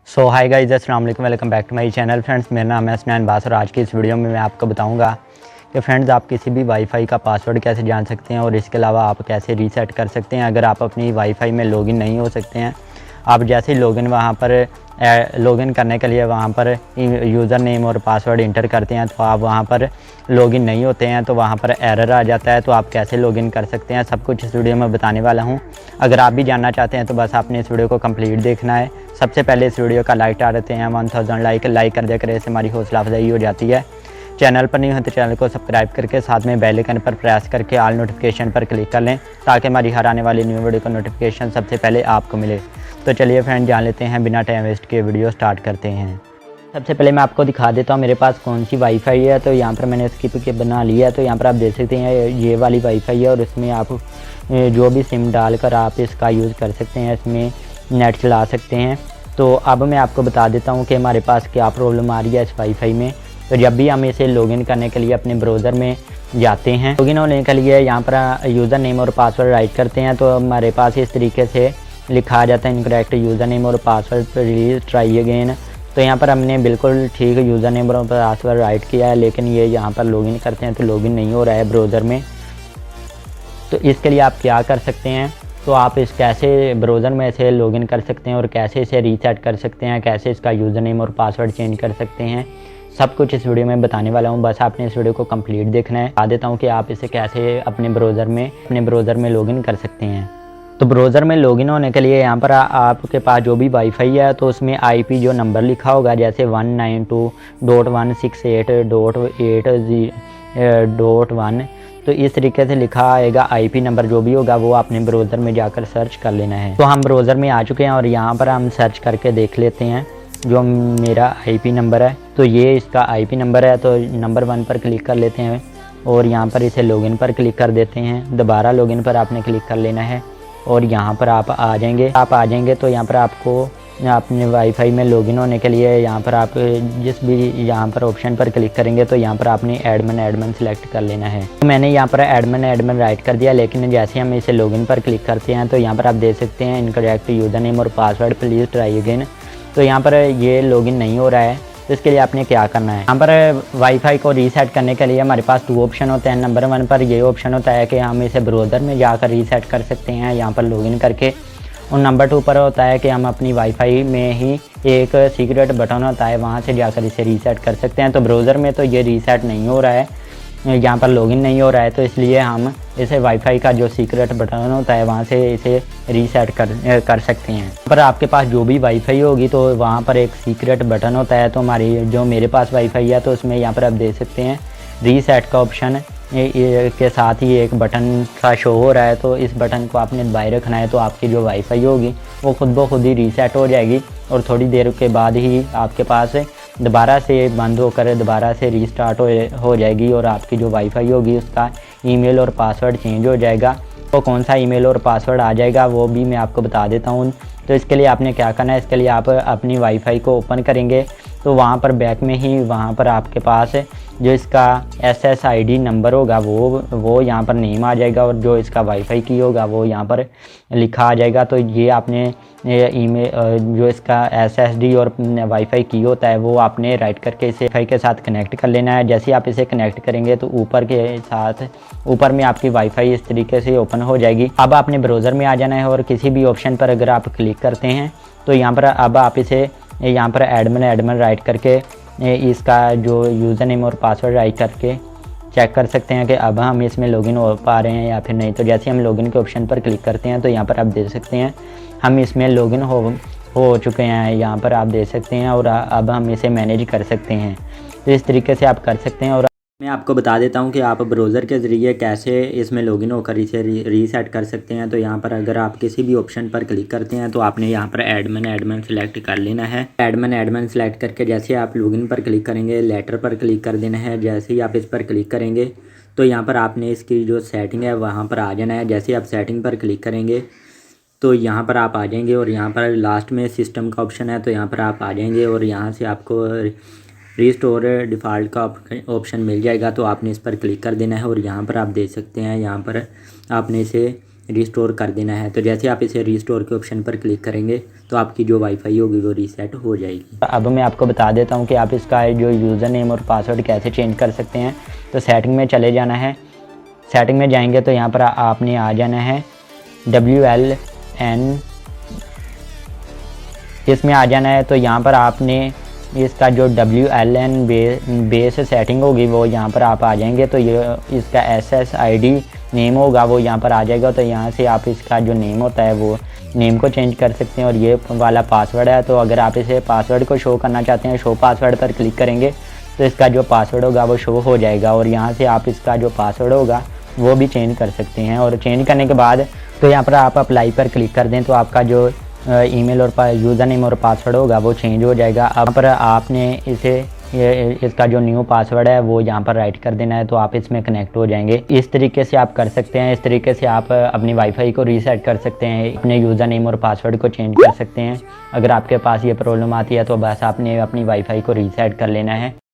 सो हाय guys, अस्सलाम वालेकुम, welcome back to my channel. Friends, मेरा नाम है हसनैन बास और आज की इस वीडियो में मैं आपको बताऊंगा कि फ्रेंड्स आप किसी भी वाईफाई का पासवर्ड कैसे जान सकते हैं और इसके अलावा आप कैसे रीसेट कर सकते हैं। अगर आप अपनी वाईफाई में लॉगिन नहीं हो सकते हैं, आप जैसे ही लॉगिन वहाँ पर लॉगिन करने के लिए वहाँ पर यूज़र नेम और पासवर्ड इंटर करते हैं तो आप वहाँ पर लॉगिन नहीं होते हैं, तो वहाँ पर एरर आ जाता है। तो आप कैसे लॉगिन कर सकते हैं, सब कुछ इस वीडियो में बताने वाला हूँ। अगर आप भी जानना चाहते हैं तो बस आपने इस वीडियो को कंप्लीट देखना है। सबसे पहले इस वीडियो का लाइक डालते हैं 1000 लाइक कर दिया करें, इससे हमारी हौसला अफजाई हो जाती है। चैनल पर नहीं हो तो चैनल को सब्सक्राइब करके साथ में बेल आइकन पर प्रेस करके ऑल नोटिफिकेशन पर क्लिक कर लें ताकि हमारी हर आने वाली न्यू वीडियो का नोटिफिकेशन सबसे पहले आपको मिले। तो चलिए फ्रेंड, जान लेते हैं, बिना टाइम वेस्ट के वीडियो स्टार्ट करते हैं। सबसे पहले मैं आपको दिखा देता हूँ मेरे पास कौन सी वाईफाई है। तो यहाँ पर मैंने स्किप के बना लिया है। तो यहाँ पर आप देख सकते हैं ये वाली वाईफाई है और इसमें आप जो भी सिम डालकर आप इसका यूज़ कर सकते हैं, इसमें नेट चला सकते हैं। तो अब मैं आपको बता देता हूँ कि हमारे पास क्या प्रॉब्लम आ रही है इस वाईफाई में। तो जब भी हम इसे लॉगिन करने के लिए अपने ब्राउज़र में जाते हैं, लॉगिन होने के लिए यहाँ पर यूज़र नेम और पासवर्ड राइट करते हैं तो हमारे पास इस तरीके से लिखा आ जाता है इनकरेक्ट यूज़र नेम और पासवर्ड प्लीज़ ट्राई अगेन। तो यहाँ पर हमने बिल्कुल ठीक यूज़र नेम और पासवर्ड राइट किया है, लेकिन ये यहाँ पर लॉगिन करते हैं तो लॉगिन नहीं हो रहा है ब्राउज़र में। तो इसके लिए आप क्या कर सकते हैं, तो आप इस कैसे ब्राउज़र में से लॉगिन कर सकते हैं और कैसे इसे रीसेट कर सकते हैं, कैसे इसका यूज़र नेम और पासवर्ड चेंज कर सकते हैं, सब कुछ इस वीडियो में बताने वाला हूँ। बस आपने इस वीडियो को कंप्लीट देखना है। बता देता हूँ कि आप इसे कैसे अपने ब्राउज़र में लॉगिन कर सकते हैं। तो ब्राउज़र में लॉगिन होने के लिए यहाँ पर आपके पास जो भी वाईफाई है तो उसमें आईपी जो नंबर लिखा होगा, जैसे 192.168.8.1, तो इस तरीके से लिखा आएगा आईपी नंबर जो भी होगा वो आपने ब्राउज़र में जाकर सर्च कर लेना है। तो हम ब्राउज़र में आ चुके हैं और यहाँ पर हम सर्च करके देख लेते हैं जो मेरा आईपी नंबर है। तो ये इसका आईपी नंबर है। तो नंबर 1 पर क्लिक कर लेते हैं और यहाँ पर इसे लॉगिन पर क्लिक कर देते हैं। दोबारा लॉगिन पर आपने क्लिक कर लेना है और यहाँ पर आप आ जाएंगे। तो यहाँ पर आपको अपने वाईफाई में लॉगिन होने के लिए यहाँ पर आप जिस भी यहाँ पर ऑप्शन पर क्लिक करेंगे तो यहाँ पर आपने एडमिन सेलेक्ट कर लेना है। तो मैंने यहाँ पर एडमिन राइट कर दिया, लेकिन जैसे हम इसे लॉगिन पर क्लिक करते हैं तो यहाँ पर आप देख सकते हैं इनकरेक्ट यूज़र नेम और पासवर्ड प्लीज़ ट्राई अगेन। तो यहाँ पर ये लॉगिन नहीं हो रहा है। तो इसके लिए आपने क्या करना है, यहाँ पर वाईफाई को रीसेट करने के लिए हमारे पास 2 ऑप्शन होते हैं। नंबर 1 पर ये ऑप्शन होता है कि हम इसे ब्राउज़र में जाकर रीसेट कर सकते हैं यहाँ पर लॉगिन करके, और नंबर 2 पर होता है कि हम अपनी वाईफाई में ही एक सीक्रेट बटन होता है, वहाँ से जाकर इसे रीसेट कर सकते हैं। तो ब्राउज़र में तो ये रीसेट नहीं हो रहा है, यहाँ पर लॉगिन नहीं हो रहा है, तो इसलिए हम इसे वाईफाई का जो सीक्रेट बटन होता है वहाँ से इसे रीसेट कर सकते हैं। पर आपके पास जो भी वाईफाई होगी तो वहाँ पर एक सीक्रेट बटन होता है। तो जो मेरे पास वाईफाई है तो उसमें यहाँ पर आप देख सकते हैं रीसेट का ऑप्शन के साथ ही एक बटन का शो हो रहा है। तो इस बटन को आपने दबाए रखना है तो आपकी जो वाईफाई होगी वो खुद ब खुद ही रीसेट हो जाएगी और थोड़ी देर के बाद ही आपके पास दोबारा से बंद होकर दोबारा से रीस्टार्ट हो जाएगी और आपकी जो वाईफाई होगी उसका ईमेल और पासवर्ड चेंज हो जाएगा। तो कौन सा ईमेल और पासवर्ड आ जाएगा वो भी मैं आपको बता देता हूँ। तो इसके लिए आपने क्या करना है, इसके लिए आप अपनी वाईफाई को ओपन करेंगे तो वहाँ पर बैक में ही वहाँ पर आपके पास जो इसका SSID नंबर होगा वो यहाँ पर नेम आ जाएगा और जो इसका वाईफाई की होगा वो यहाँ पर लिखा आ जाएगा। तो ये आपने ईमेल जो इसका SSD और वाईफाई की होता है वो आपने राइट करके इसे वाईफाई के साथ कनेक्ट कर लेना है। जैसे आप इसे कनेक्ट करेंगे तो ऊपर में आपकी वाईफाई इस तरीके से ओपन हो जाएगी। अब आपने ब्राउज़र में आ जाना है और किसी भी ऑप्शन पर अगर आप क्लिक करते हैं तो यहाँ पर अब आप इसे यहाँ पर एडमिन राइट करके इसका जो यूज़र नेम और पासवर्ड राइट करके चेक कर सकते हैं कि अब हम इसमें लॉगिन हो पा रहे हैं या फिर नहीं। तो जैसे हम लॉगिन के ऑप्शन पर क्लिक करते हैं तो यहाँ पर आप देख सकते हैं हम इसमें लॉगिन हो चुके हैं, यहाँ पर आप देख सकते हैं, और अब हम इसे मैनेज कर सकते हैं। तो इस तरीके से आप कर सकते हैं। और मैं आपको बता देता हूं कि आप ब्राउज़र के ज़रिए कैसे इसमें लॉगिन होकर इसे रीसेट कर सकते हैं। तो यहाँ पर अगर आप किसी भी ऑप्शन पर क्लिक करते हैं तो आपने यहाँ पर एडमिन सेलेक्ट कर लेना है। एडमिन सेलेक्ट करके जैसे आप लॉगिन पर क्लिक करेंगे लेटर पर क्लिक कर देना है। जैसे ही आप इस पर क्लिक करेंगे तो यहाँ पर आपने इसकी जो सेटिंग है वहाँ पर आ जाना है। जैसे आप सेटिंग पर क्लिक करेंगे तो यहाँ पर आप आ जाएंगे और यहाँ पर लास्ट में सिस्टम का ऑप्शन है तो यहाँ पर आप आ जाएंगे और यहाँ से आपको रीस्टोर डिफ़ॉल्ट का ऑप्शन मिल जाएगा। तो आपने इस पर क्लिक कर देना है और यहाँ पर आप देख सकते हैं यहाँ पर आपने इसे रिस्टोर कर देना है। तो जैसे आप इसे रिस्टोर के ऑप्शन पर क्लिक करेंगे तो आपकी जो वाईफाई होगी वो रीसेट हो जाएगी। अब मैं आपको बता देता हूँ कि आप इसका जो यूज़र नेम और पासवर्ड कैसे चेंज कर सकते हैं। तो सेटिंग में चले जाना है। सेटिंग में जाएंगे तो यहाँ पर आपने आ जाना है WLN, इसमें आ जाना है। तो यहाँ पर आपने इसका जो WLN बेस सेटिंग होगी वो यहाँ पर आप आ जाएंगे। तो ये इसका SSID नेम होगा वो यहाँ पर आ जाएगा। तो यहाँ से आप इसका जो नेम होता है वो नेम को चेंज कर सकते हैं। और ये वाला पासवर्ड है, तो अगर आप इसे पासवर्ड को शो करना चाहते हैं, शो पासवर्ड पर क्लिक करेंगे तो इसका जो पासवर्ड होगा वो शो हो जाएगा। और यहाँ से आप इसका जो पासवर्ड होगा वो भी चेंज कर सकते हैं। और चेंज करने के बाद तो यहाँ पर आप अप्लाई पर क्लिक कर दें तो आपका जो ईमेल और यूज़र नेम और पासवर्ड होगा वो चेंज हो जाएगा। अब पर आपने इसका जो न्यू पासवर्ड है वो यहाँ पर राइट कर देना है, तो आप इसमें कनेक्ट हो जाएंगे। इस तरीके से आप कर सकते हैं। इस तरीके से आप अपनी वाईफाई को रीसेट कर सकते हैं, अपने यूज़र नेम और पासवर्ड को चेंज कर सकते हैं। अगर आपके पास ये प्रॉब्लम आती है तो बस आपने अपनी वाईफाई को रीसेट कर लेना है।